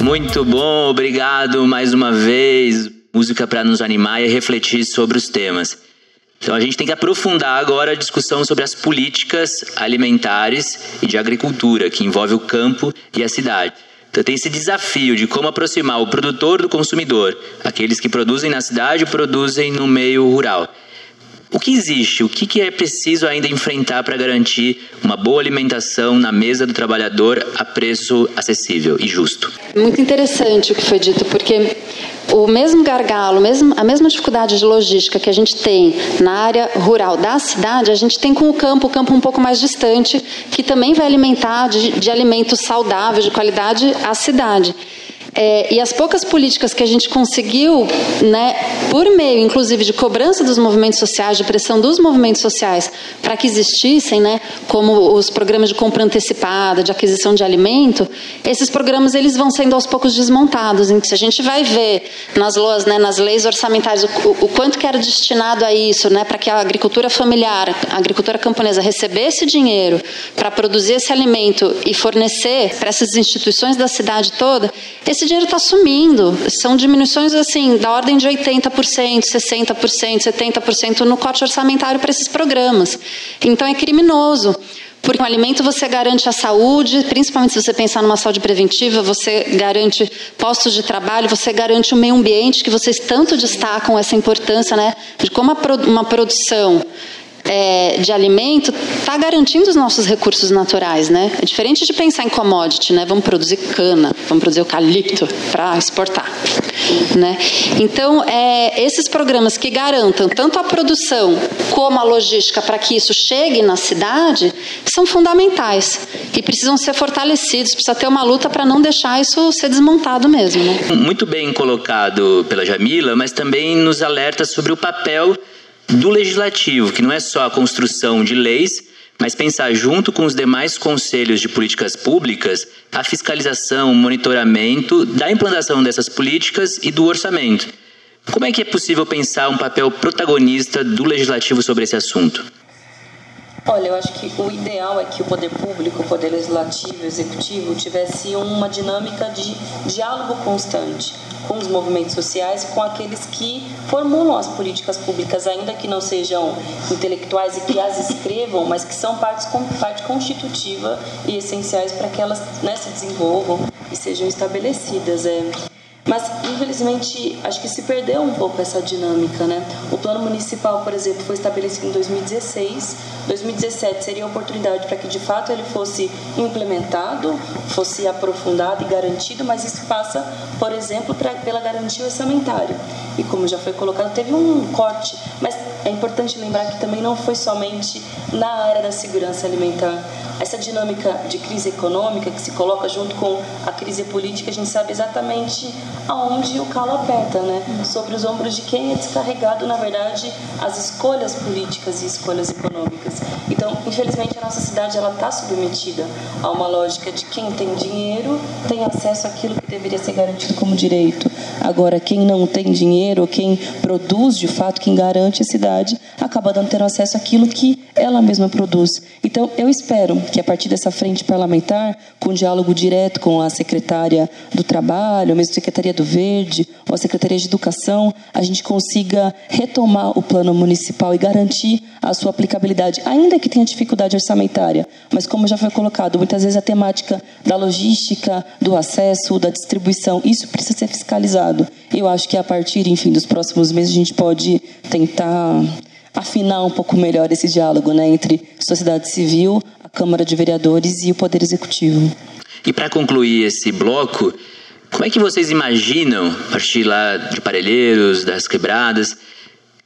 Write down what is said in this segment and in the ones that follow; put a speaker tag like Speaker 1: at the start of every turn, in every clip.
Speaker 1: Muito bom, obrigado mais uma vez. Música para nos animar e refletir sobre os temas. Então a gente tem que aprofundar agora a discussão sobre as políticas alimentares e de agricultura, que envolve o campo e a cidade. Então tem esse desafio de como aproximar o produtor do consumidor, aqueles que produzem na cidade e produzem no meio rural. O que existe? O que é preciso ainda enfrentar para garantir uma boa alimentação na mesa do trabalhador a preço acessível e justo?
Speaker 2: Muito interessante o que foi dito, porque o mesmo gargalo, a mesma dificuldade de logística que a gente tem na área rural da cidade, a gente tem com o campo um pouco mais distante, que também vai alimentar de alimento saudável, de qualidade, a cidade. E as poucas políticas que a gente conseguiu, né, por meio, inclusive, de cobrança dos movimentos sociais, de pressão dos movimentos sociais, para que existissem, né, como os programas de compra antecipada, de aquisição de alimento, esses programas eles vão sendo aos poucos desmontados. Então, se a gente vai ver nas loas, né, nas leis orçamentárias, o quanto que era destinado a isso, né, para que a agricultura familiar, a agricultura camponesa recebesse dinheiro para produzir esse alimento e fornecer para essas instituições da cidade toda, esse dinheiro está sumindo. São diminuições assim, da ordem de 80%, 60%, 70% no corte orçamentário para esses programas. Então é criminoso. Porque o alimento você garante a saúde, principalmente se você pensar numa saúde preventiva, você garante postos de trabalho, você garante o meio ambiente, que vocês tanto destacam essa importância, né, de como uma produção de alimento está garantindo os nossos recursos naturais, né? É diferente de pensar em commodity, né? Vamos produzir cana, vamos produzir eucalipto para exportar, né? Então, esses programas que garantam tanto a produção como a logística para que isso chegue na cidade são fundamentais e precisam ser fortalecidos, precisa ter uma luta para não deixar isso ser desmontado mesmo, né?
Speaker 1: Muito bem colocado pela Jamila, mas também nos alerta sobre o papel do legislativo, que não é só a construção de leis, mas pensar junto com os demais conselhos de políticas públicas a fiscalização, o monitoramento da implantação dessas políticas e do orçamento. Como é que é possível pensar um papel protagonista do legislativo sobre esse assunto?
Speaker 3: Olha, eu acho que o ideal é que o poder público, o poder legislativo e executivo tivesse uma dinâmica de diálogo constante com os movimentos sociais, com aqueles que formulam as políticas públicas, ainda que não sejam intelectuais e que as escrevam, mas que são parte constitutiva e essenciais para que elas, né, se desenvolvam e sejam estabelecidas. Mas, infelizmente, acho que se perdeu um pouco essa dinâmica, né? O plano municipal, por exemplo, foi estabelecido em 2016. 2017 seria a oportunidade para que, de fato, ele fosse implementado, fosse aprofundado e garantido, mas isso passa, por exemplo, pela garantia orçamentária. E, como já foi colocado, teve um corte. Mas é importante lembrar que também não foi somente na área da segurança alimentar. Essa dinâmica de crise econômica que se coloca junto com a crise política, a gente sabe exatamente aonde o calo aperta, né? Sobre os ombros de quem é descarregado, na verdade, as escolhas políticas e escolhas econômicas. Então, infelizmente, a nossa cidade está submetida a uma lógica de quem tem dinheiro tem acesso àquilo que deveria ser garantido como direito. Agora, quem não tem dinheiro, quem produz, de fato, quem garante a cidade, acaba não tendo acesso àquilo que ela mesma produz. Então, eu espero que a partir dessa frente parlamentar, com diálogo direto com a secretária do Trabalho, a mesma Secretaria do Verde, ou a Secretaria de Educação, a gente consiga retomar o plano municipal e garantir a sua aplicabilidade, ainda que tenha dificuldade orçamentária. Mas, como já foi colocado, muitas vezes a temática da logística, do acesso, da distribuição, isso precisa ser fiscalizado. Eu acho que a partir, enfim, dos próximos meses, a gente pode tentar afinar um pouco melhor esse diálogo, né, entre sociedade civil, a Câmara de Vereadores e o Poder Executivo.
Speaker 1: E para concluir esse bloco, como é que vocês imaginam, a partir lá de Parelheiros, das Quebradas,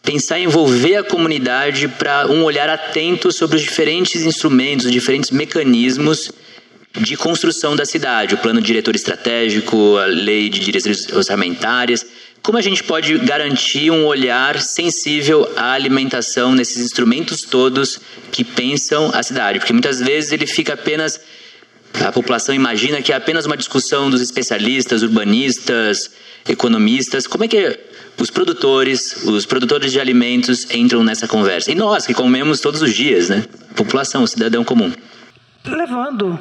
Speaker 1: pensar em envolver a comunidade para um olhar atento sobre os diferentes instrumentos, os diferentes mecanismos de construção da cidade, o plano diretor estratégico, a lei de diretrizes orçamentárias? Como a gente pode garantir um olhar sensível à alimentação nesses instrumentos todos que pensam a cidade? Porque muitas vezes ele fica apenas... A população imagina que é apenas uma discussão dos especialistas, urbanistas, economistas. Como é que os produtores de alimentos entram nessa conversa? E nós, que comemos todos os dias, né? A população, o cidadão comum.
Speaker 4: Levando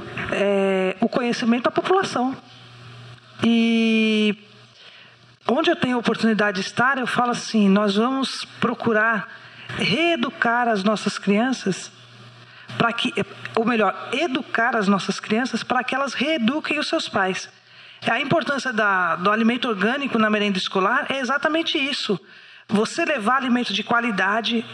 Speaker 4: o conhecimento à população. E onde eu tenho a oportunidade de estar, eu falo assim, nós vamos procurar reeducar as nossas crianças para que, ou melhor, educar as nossas crianças para que elas reeduquem os seus pais. A importância do alimento orgânico na merenda escolar é exatamente isso. Você levar alimento de qualidade,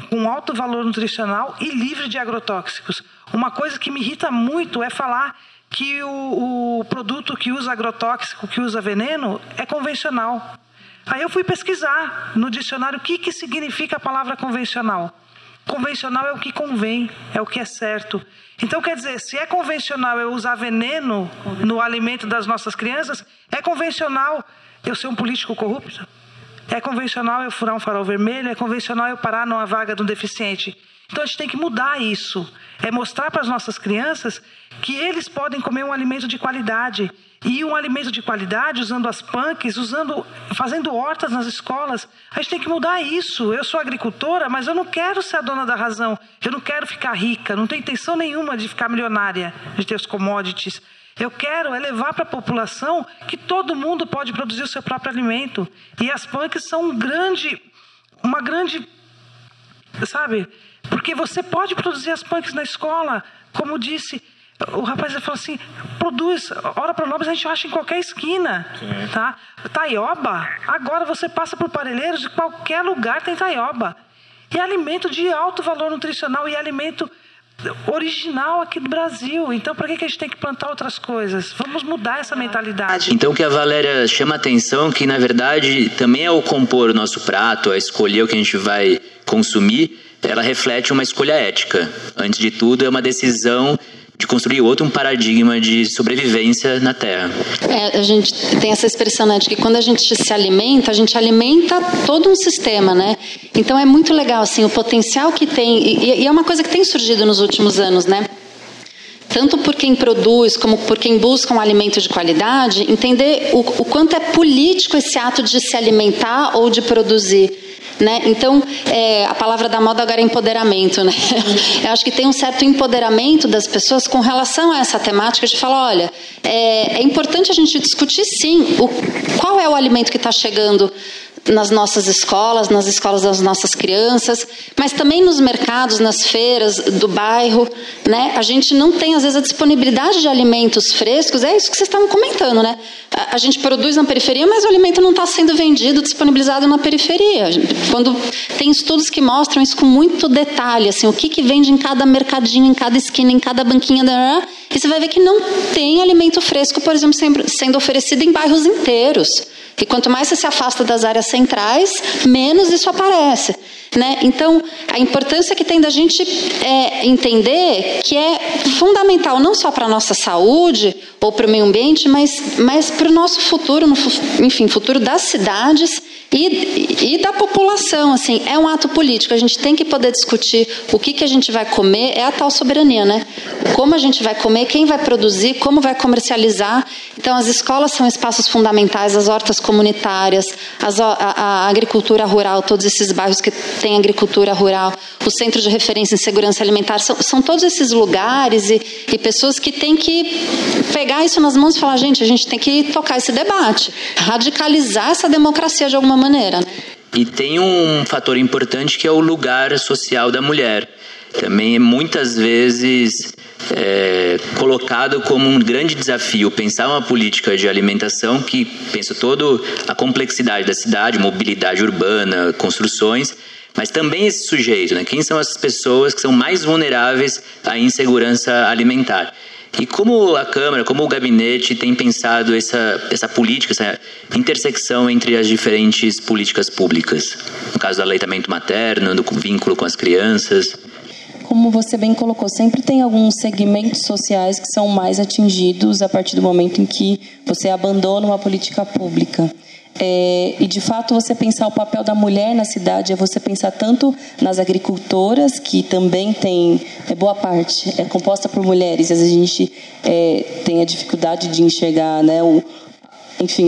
Speaker 4: com alto valor nutricional e livre de agrotóxicos. Uma coisa que me irrita muito é falar que o produto que usa agrotóxico, que usa veneno, é convencional. Aí eu fui pesquisar no dicionário o que significa a palavra convencional. Convencional é o que convém, é o que é certo. Então, quer dizer, se é convencional eu usar veneno no alimento das nossas crianças, é convencional eu ser um político corrupto? É convencional eu furar um farol vermelho? É convencional eu parar numa vaga de um deficiente? Então, a gente tem que mudar isso. É mostrar para as nossas crianças que eles podem comer um alimento de qualidade. E um alimento de qualidade, usando as punks, fazendo hortas nas escolas. A gente tem que mudar isso. Eu sou agricultora, mas eu não quero ser a dona da razão. Eu não quero ficar rica. Não tenho intenção nenhuma de ficar milionária, de ter os commodities. Eu quero levar para a população que todo mundo pode produzir o seu próprio alimento. E as punks são uma grande, sabe? Porque você pode produzir as punks na escola. Como disse, o rapaz falou assim, produz, Ora Pronobis a gente acha em qualquer esquina. Tá? Taioba, agora você passa por Parelheiros, de qualquer lugar tem taioba. E alimento de alto valor nutricional e alimento original aqui do Brasil. Então, para que a gente tem que plantar outras coisas? Vamos mudar essa mentalidade.
Speaker 1: Então, o que a Valéria chama a atenção que, na verdade, também ao compor o nosso prato, a escolher o que a gente vai consumir, ela reflete uma escolha ética. Antes de tudo, é uma decisão de construir um paradigma de sobrevivência na Terra.
Speaker 2: A gente tem essa expressão, né, de que quando a gente se alimenta todo um sistema, né? Então é muito legal, assim, o potencial que tem, e é uma coisa que tem surgido nos últimos anos, né? Tanto por quem produz, como por quem busca um alimento de qualidade, entender o quanto é político esse ato de se alimentar ou de produzir. Né? Então, a palavra da moda agora é empoderamento, né? Eu acho que tem um certo empoderamento das pessoas com relação a essa temática de falar, olha, é importante a gente discutir, sim, qual é o alimento que está chegando nas nossas escolas, nas escolas das nossas crianças, mas também nos mercados, nas feiras do bairro, né? A gente não tem, às vezes, a disponibilidade de alimentos frescos, é isso que vocês estavam comentando, né? A gente produz na periferia, mas o alimento não está sendo vendido, disponibilizado na periferia. Quando tem estudos que mostram isso com muito detalhe, assim, o que vende em cada mercadinho, em cada esquina, em cada banquinha, e você vai ver que não tem alimento fresco, por exemplo, sendo oferecido em bairros inteiros. E quanto mais você se afasta das áreas centrais, menos isso aparece. Né? Então, a importância que tem da gente entender que é fundamental não só para a nossa saúde ou para o meio ambiente, mas para o nosso futuro, enfim, futuro das cidades e da população. Assim, é um ato político, a gente tem que poder discutir o que a gente vai comer, é a tal soberania, né? Como a gente vai comer, quem vai produzir, como vai comercializar. Então, as escolas são espaços fundamentais, as hortas comunitárias, a agricultura rural, todos esses bairros que tem agricultura rural, o Centro de Referência em Segurança Alimentar, são todos esses lugares e pessoas que têm que pegar isso nas mãos e falar, gente, a gente tem que tocar esse debate, radicalizar essa democracia de alguma maneira. Né?
Speaker 1: E tem um fator importante que é o lugar social da mulher. Também é muitas vezes colocado como um grande desafio pensar uma política de alimentação que pensa toda a complexidade da cidade, mobilidade urbana, construções, mas também esse sujeito, né? Quem são as pessoas que são mais vulneráveis à insegurança alimentar? E como a Câmara, como o gabinete tem pensado essa política, essa intersecção entre as diferentes políticas públicas? No caso do aleitamento materno, do vínculo com as crianças.
Speaker 3: Como você bem colocou, sempre tem alguns segmentos sociais que são mais atingidos a partir do momento em que você abandona uma política pública. E, de fato, você pensar o papel da mulher na cidade é você pensar tanto nas agricultoras, que também tem, boa parte, é composta por mulheres, e às vezes a gente tem a dificuldade de enxergar, né, o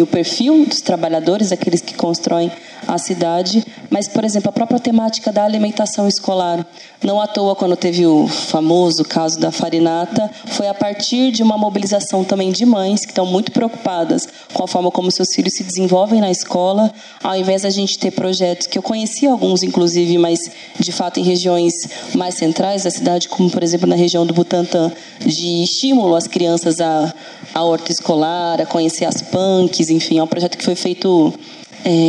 Speaker 3: perfil dos trabalhadores, aqueles que constroem à cidade, mas, por exemplo, a própria temática da alimentação escolar. Não à toa, quando teve o famoso caso da farinata, foi a partir de uma mobilização também de mães que estão muito preocupadas com a forma como seus filhos se desenvolvem na escola, ao invés da gente ter projetos, que eu conheci alguns, inclusive, mas, de fato, em regiões mais centrais da cidade, como, por exemplo, na região do Butantã, de estímulo às crianças à horta escolar, a conhecer as punks, enfim, é um projeto que foi feito...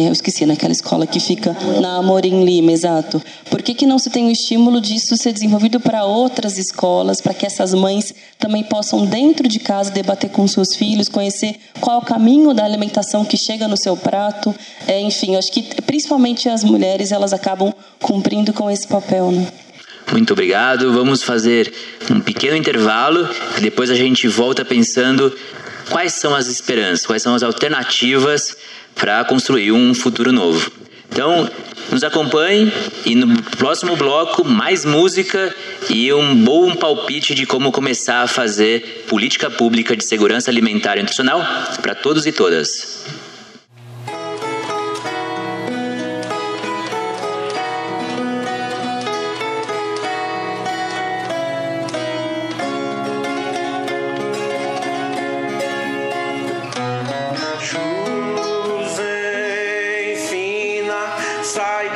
Speaker 3: eu esqueci, naquela escola que fica na Amorim Lima, exato. Por que não se tem o estímulo disso ser desenvolvido para outras escolas, para que essas mães também possam, dentro de casa, debater com seus filhos, conhecer qual é o caminho da alimentação que chega no seu prato? Enfim, eu acho que, principalmente as mulheres, elas acabam cumprindo com esse papel, né?
Speaker 1: Muito obrigado. Vamos fazer um pequeno intervalo, depois a gente volta pensando quais são as esperanças, quais são as alternativas para construir um futuro novo. Então, nos acompanhe e no próximo bloco, mais música e um bom palpite de como começar a fazer política pública de segurança alimentar e nutricional para todos e todas.
Speaker 5: Sai